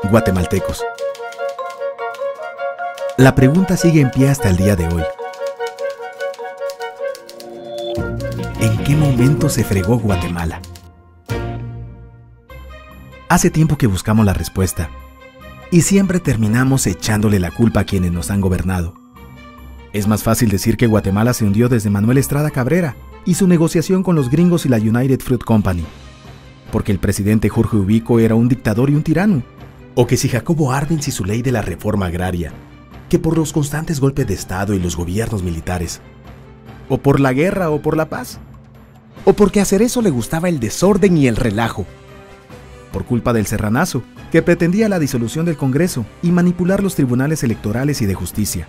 guatemaltecos. La pregunta sigue en pie hasta el día de hoy. ¿En qué momento se fregó Guatemala? Hace tiempo que buscamos la respuesta y siempre terminamos echándole la culpa a quienes nos han gobernado. Es más fácil decir que Guatemala se hundió desde Manuel Estrada Cabrera y su negociación con los gringos y la United Fruit Company, porque el presidente Jorge Ubico era un dictador y un tirano, o que si Jacobo Arbenz y su ley de la reforma agraria, que por los constantes golpes de Estado y los gobiernos militares, o por la guerra o por la paz, o porque a Cerezo le gustaba el desorden y el relajo, por culpa del Serranazo, que pretendía la disolución del Congreso y manipular los tribunales electorales y de justicia,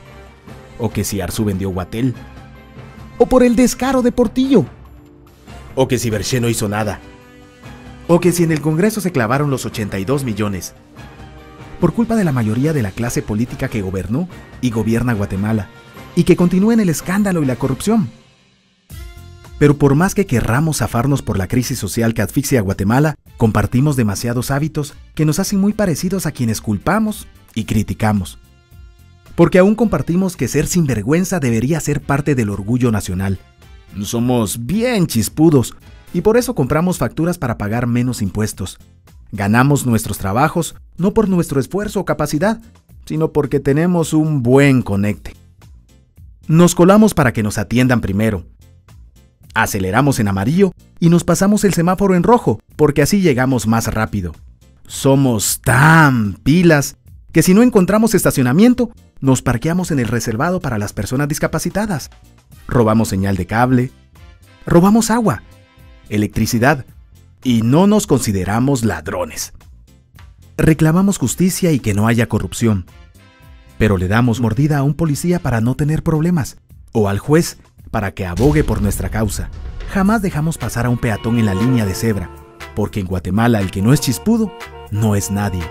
o que si Arzu vendió Guatel, o por el descaro de Portillo, o que si Berché no hizo nada, o que si en el Congreso se clavaron los 82 millones, por culpa de la mayoría de la clase política que gobernó y gobierna Guatemala, y que continúa en el escándalo y la corrupción. Pero por más que querramos zafarnos por la crisis social que asfixia a Guatemala, compartimos demasiados hábitos que nos hacen muy parecidos a quienes culpamos y criticamos. Porque aún compartimos que ser sinvergüenza debería ser parte del orgullo nacional. Somos bien chispudos y por eso compramos facturas para pagar menos impuestos. Ganamos nuestros trabajos no por nuestro esfuerzo o capacidad, sino porque tenemos un buen conecte. Nos colamos para que nos atiendan primero. Aceleramos en amarillo y nos pasamos el semáforo en rojo, porque así llegamos más rápido. Somos tan pilas que si no encontramos estacionamiento, nos parqueamos en el reservado para las personas discapacitadas. Robamos señal de cable, robamos agua, electricidad y no nos consideramos ladrones. Reclamamos justicia y que no haya corrupción, pero le damos mordida a un policía para no tener problemas, o al juez para que abogue por nuestra causa. Jamás dejamos pasar a un peatón en la línea de cebra, porque en Guatemala el que no es chispudo no es nadie.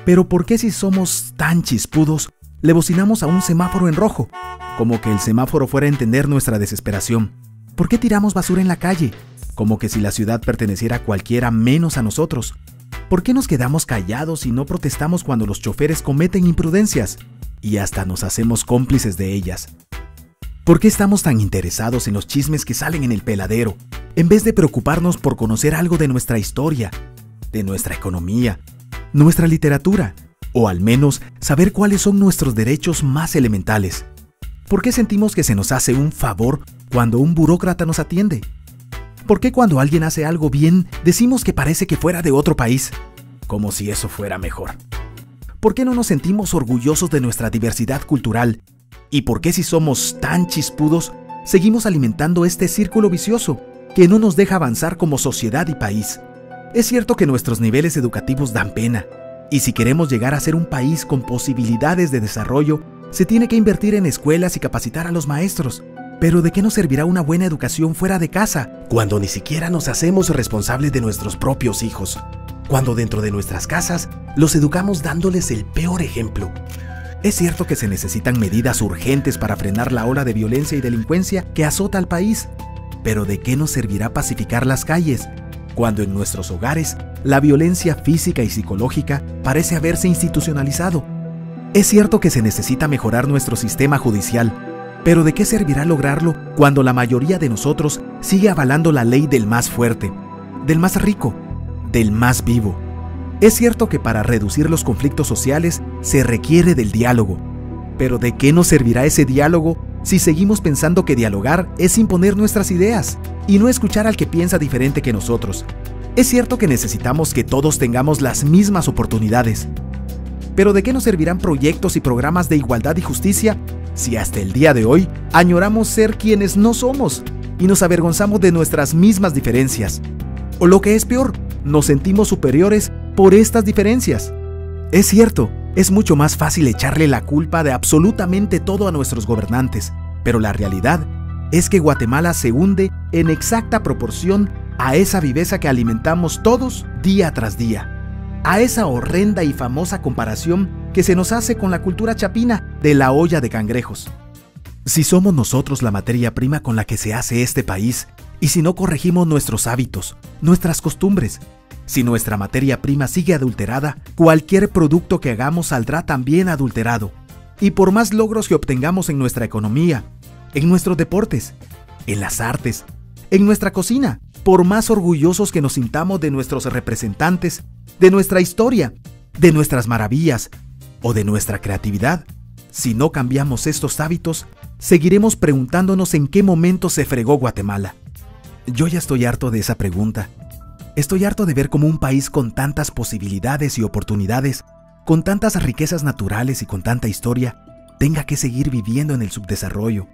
Pero ¿por qué si somos tan chispudos le bocinamos a un semáforo en rojo? Como que el semáforo fuera a entender nuestra desesperación. ¿Por qué tiramos basura en la calle? Como que si la ciudad perteneciera a cualquiera menos a nosotros. ¿Por qué nos quedamos callados y no protestamos cuando los choferes cometen imprudencias? Y hasta nos hacemos cómplices de ellas. ¿Por qué estamos tan interesados en los chismes que salen en el peladero, en vez de preocuparnos por conocer algo de nuestra historia, de nuestra economía, nuestra literatura, o al menos saber cuáles son nuestros derechos más elementales? ¿Por qué sentimos que se nos hace un favor cuando un burócrata nos atiende? ¿Por qué cuando alguien hace algo bien decimos que parece que fuera de otro país, como si eso fuera mejor? ¿Por qué no nos sentimos orgullosos de nuestra diversidad cultural? ¿Y por qué si somos tan chispudos seguimos alimentando este círculo vicioso que no nos deja avanzar como sociedad y país? Es cierto que nuestros niveles educativos dan pena, y si queremos llegar a ser un país con posibilidades de desarrollo, se tiene que invertir en escuelas y capacitar a los maestros. Pero ¿de qué nos servirá una buena educación fuera de casa, cuando ni siquiera nos hacemos responsables de nuestros propios hijos? Cuando dentro de nuestras casas los educamos dándoles el peor ejemplo. Es cierto que se necesitan medidas urgentes para frenar la ola de violencia y delincuencia que azota al país, pero ¿de qué nos servirá pacificar las calles, cuando en nuestros hogares la violencia física y psicológica parece haberse institucionalizado? Es cierto que se necesita mejorar nuestro sistema judicial, pero ¿de qué servirá lograrlo cuando la mayoría de nosotros sigue avalando la ley del más fuerte, del más rico, del más vivo? Es cierto que para reducir los conflictos sociales se requiere del diálogo, pero ¿de qué nos servirá ese diálogo si seguimos pensando que dialogar es imponer nuestras ideas y no escuchar al que piensa diferente que nosotros? Es cierto que necesitamos que todos tengamos las mismas oportunidades, pero ¿de qué nos servirán proyectos y programas de igualdad y justicia si hasta el día de hoy añoramos ser quienes no somos y nos avergonzamos de nuestras mismas diferencias? O lo que es peor, nos sentimos superiores por estas diferencias. Es cierto, es mucho más fácil echarle la culpa de absolutamente todo a nuestros gobernantes, pero la realidad es que Guatemala se hunde en exacta proporción a esa viveza que alimentamos todos día tras día, a esa horrenda y famosa comparación que se nos hace con la cultura chapina de la olla de cangrejos. Si somos nosotros la materia prima con la que se hace este país, y si no corregimos nuestros hábitos, nuestras costumbres, Si nuestra materia prima sigue adulterada, cualquier producto que hagamos saldrá también adulterado. Y por más logros que obtengamos en nuestra economía, en nuestros deportes, en las artes, en nuestra cocina, por más orgullosos que nos sintamos de nuestros representantes, de nuestra historia, de nuestras maravillas o de nuestra creatividad, si no cambiamos estos hábitos, seguiremos preguntándonos en qué momento se fregó Guatemala. Yo ya estoy harto de esa pregunta. Estoy harto de ver cómo un país con tantas posibilidades y oportunidades, con tantas riquezas naturales y con tanta historia, tenga que seguir viviendo en el subdesarrollo,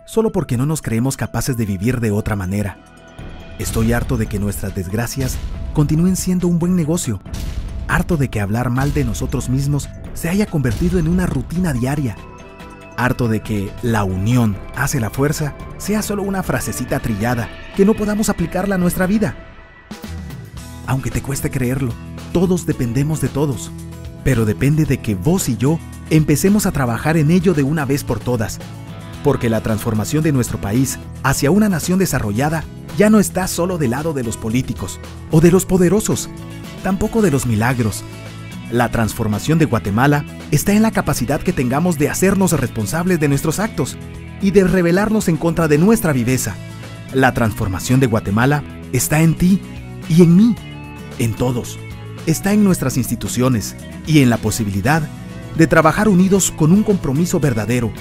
solo porque no nos creemos capaces de vivir de otra manera. Estoy harto de que nuestras desgracias continúen siendo un buen negocio, harto de que hablar mal de nosotros mismos se haya convertido en una rutina diaria, harto de que la unión hace la fuerza sea solo una frasecita trillada que no podamos aplicarla a nuestra vida. Aunque te cueste creerlo, todos dependemos de todos, pero depende de que vos y yo empecemos a trabajar en ello de una vez por todas, porque la transformación de nuestro país hacia una nación desarrollada ya no está solo del lado de los políticos o de los poderosos, tampoco de los milagros. La transformación de Guatemala está en la capacidad que tengamos de hacernos responsables de nuestros actos y de rebelarnos en contra de nuestra viveza. La transformación de Guatemala está en ti y en mí, en todos. Está en nuestras instituciones y en la posibilidad de trabajar unidos con un compromiso verdadero.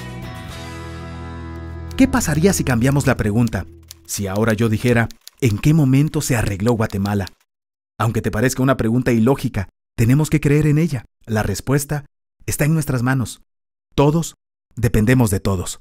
¿Qué pasaría si cambiamos la pregunta? Si ahora yo dijera, ¿en qué momento se arregló Guatemala? Aunque te parezca una pregunta ilógica, tenemos que creer en ella. La respuesta está en nuestras manos. Todos dependemos de todos.